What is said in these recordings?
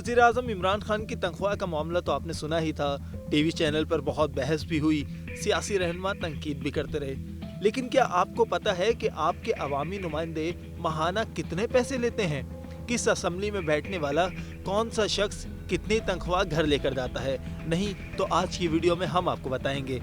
वज़ीर आज़म इमरान खान की तनख्वाह का मामला तो आपने सुना ही था। टीवी चैनल पर बहुत बहस भी हुई, सियासी रहनुमा तनकीद भी करते रहे। लेकिन क्या आपको पता है कि आपके अवामी नुमाइंदे माहाना कितने पैसे लेते हैं? किस असेंबली में बैठने वाला कौन सा शख्स कितनी तनख्वाह घर लेकर जाता है? नहीं तो आज की वीडियो में हम आपको बताएंगे।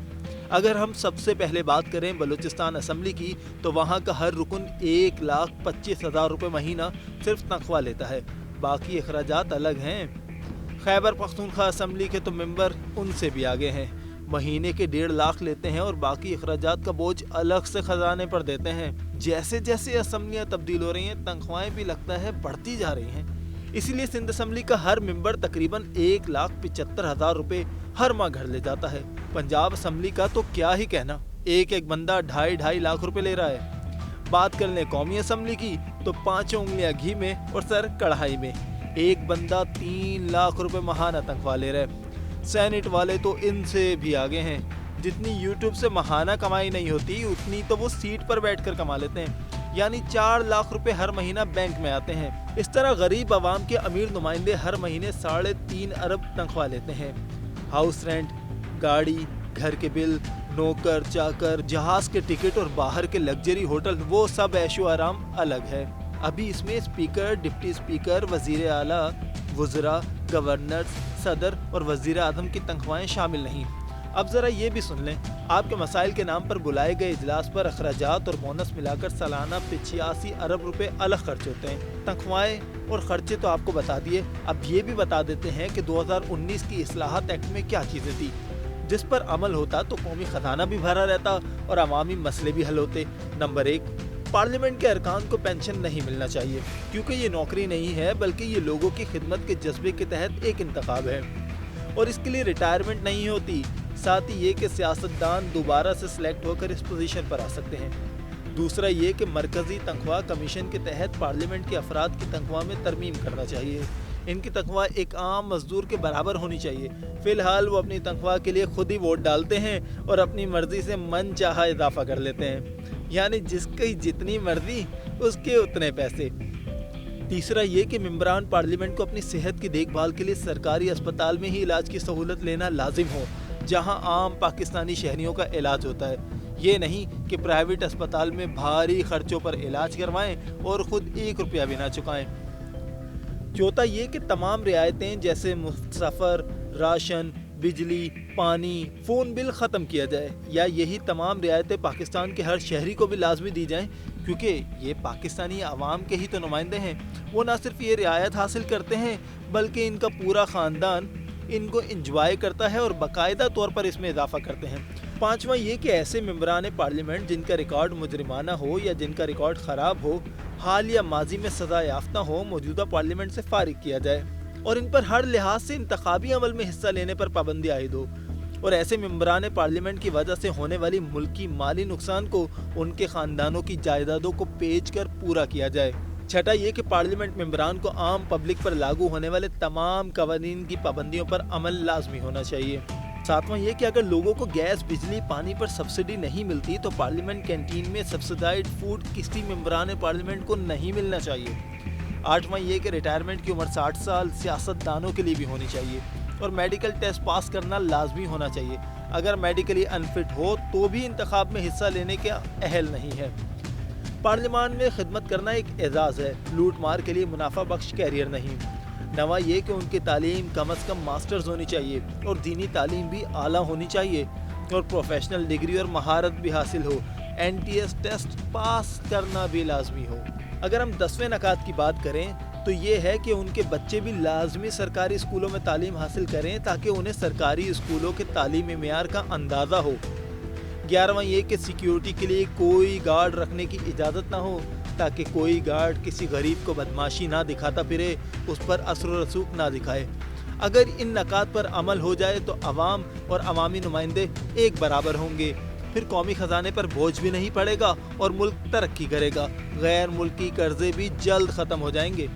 अगर हम सबसे पहले बात करें बलूचिस्तान असेंबली की, तो वहाँ का हर रुकन 1,25,000 रुपये महीना सिर्फ तनख्वाह लेता है। बाकी अखराजात अलग हैं। खैबर पख्तूनख्वा असेंबली के तो मेंबर उनसे भी आगे हैं। महीने के 1.5 लाख लेते हैं और बाकी अखराजात का बोझ अलग से खजाने पर देते हैं। जैसे जैसे असेंबलियाँ तब्दील हो रही हैं, तनख्वाहें भी लगता है बढ़ती जा रही हैं। इसीलिए सिंध असेंबली का हर मेंबर तकरीबन 1,75,000 रुपये हर माह घर ले जाता है। पंजाब असेंबली का तो क्या ही कहना, एक बंदा 2.5 लाख रुपए ले रहा है। बात कर लें कौमी असेंबली की, तो 5 उंगलियां घी में और सर कढ़ाई में। एक बंदा 3 लाख रुपए माहाना तनख्वाह ले रहा है। सेनेट वाले तो इनसे भी आगे हैं। जितनी यूट्यूब से माहाना कमाई नहीं होती, उतनी तो वो सीट पर बैठकर कमा लेते हैं। यानी 4 लाख रुपए हर महीना बैंक में आते हैं। इस तरह गरीब आवाम के अमीर नुमाइंदे हर महीने 3.5 अरब तनख्वाह लेते हैं। हाउस रेंट, गाड़ी, घर के बिल, नौकर चाकर, जहाज के टिकट और बाहर के लग्जरी होटल, वो सब ऐशो आराम अलग है। अभी इसमें स्पीकर, डिप्टी स्पीकर, वजीर आला, वज़रा, गवर्नर, सदर और वजीर आज़म की तनख्वाहें शामिल नहीं। अब ज़रा ये भी सुन लें, आपके मसाइल के नाम पर बुलाए गए इजलास पर अखराजात और बोनस मिलाकर सालाना 85 अरब रुपए अलग खर्च होते हैं। तनख्वाहें और खर्चे तो आपको बता दिए, अब ये भी बता देते हैं कि 2019 की इस्लाहत एक्ट में क्या चीज़ें थी। जिस पर अमल होता तो कौमी खजाना भी भरा रहता और अवामी मसले भी हल होते। नंबर 1, पार्लियामेंट के अरकान को पेंशन नहीं मिलना चाहिए, क्योंकि ये नौकरी नहीं है, बल्कि ये लोगों की खिदमत के जज्बे के तहत एक इंतखाब है और इसके लिए रिटायरमेंट नहीं होती। साथ ही ये कि सियासतदान दोबारा से सिलेक्ट होकर इस पोजीशन पर आ सकते हैं। दूसरा ये कि मरकजी तनख्वाह कमीशन के तहत पार्लियामेंट के अफराद की तनख्वाह में तरमीम करना चाहिए। इनकी तनख्वाह एक आम मजदूर के बराबर होनी चाहिए। फिलहाल वो अपनी तनख्वाह के लिए खुद ही वोट डालते हैं और अपनी मर्जी से मन चाहा इजाफा कर लेते हैं, यानी जिसकी जितनी मर्जी उसके उतने पैसे। तीसरा ये कि मेंबरान पार्लियामेंट को अपनी सेहत की देखभाल के लिए सरकारी अस्पताल में ही इलाज की सहूलत लेना लाजिम हो, जहां आम पाकिस्तानी शहरियों का इलाज होता है। ये नहीं कि प्राइवेट अस्पताल में भारी खर्चों पर इलाज करवाएं और खुद 1 रुपया भी ना चुकाएं। चौथा ये कि तमाम रियायतें जैसे मुफ्त सफ़र, राशन, बिजली, पानी, फ़ोन बिल ख़त्म किया जाए, या यही तमाम रियायतें पाकिस्तान के हर शहरी को भी लाजमी दी जाएं, क्योंकि ये पाकिस्तानी आवाम के ही तो नुमाइंदे हैं। वो ना सिर्फ ये रियायत हासिल करते हैं, बल्कि इनका पूरा ख़ानदान इनको इंजॉय करता है और बाकायदा तौर पर इसमें इजाफा करते हैं। पाँचवा ये कि ऐसे मेंबरान पार्लियामेंट जिनका रिकॉर्ड मुजरिमाना हो या जिनका रिकॉर्ड ख़राब हो, हाल या माजी में सज़ा याफ्ता हो, मौजूदा पार्लियामेंट से फारिग किया जाए और इन पर हर लिहाज से इंतखाबी अमल में हिस्सा लेने पर पाबंदी आयद हो और ऐसे मेंबरान पार्लियामेंट की वजह से होने वाली मुल्की माली नुकसान को उनके ख़ानदानों की जायदादों को बेच कर पूरा किया जाए। छठा ये कि पार्लियामेंट मेंबरान को आम पब्लिक पर लागू होने वाले तमाम कवानीन की पाबंदियों पर अमल लाजमी होना चाहिए। सातवां ये कि अगर लोगों को गैस, बिजली, पानी पर सब्सिडी नहीं मिलती, तो पार्लियामेंट कैंटीन में सब्सिडाइज्ड फूड किसी मेंबरान पार्लियामेंट को नहीं मिलना चाहिए। आठवां ये कि रिटायरमेंट की उम्र 60 साल सियासतदानों के लिए भी होनी चाहिए और मेडिकल टेस्ट पास करना लाजमी होना चाहिए। अगर मेडिकली अनफिट हो तो भी इंतखाब में हिस्सा लेने के अहल नहीं है। पार्लियामान में खिदमत करना एक एजाज़ है, लूट मार के लिए मुनाफा बख्श कैरियर नहीं। नवा ये कि उनकी तालीम कम अज़ कम मास्टर्स होनी चाहिए और दीनी तालीम भी आला होनी चाहिए और प्रोफेशनल डिग्री और महारत भी हासिल हो। NTS टेस्ट पास करना भी लाजमी हो। अगर हम 10वें नकात की बात करें तो ये है कि उनके बच्चे भी लाजमी सरकारी स्कूलों में तालीम हासिल करें, ताकि उन्हें सरकारी स्कूलों के तालीमी मेयार का अंदाज़ा हो। 11वां ये कि सिक्योरिटी के लिए कोई गार्ड रखने की इजाज़त ना हो, ताकि कोई गार्ड किसी गरीब को बदमाशी ना दिखाता फिरे, उस पर असर रसूख ना दिखाए। अगर इन नकात पर अमल हो जाए तो अवाम और अवामी नुमाइंदे एक बराबर होंगे, फिर कौमी खजाने पर बोझ भी नहीं पड़ेगा और मुल्क तरक्की करेगा। गैर मुल्की कर्जे भी जल्द ख़त्म हो जाएंगे।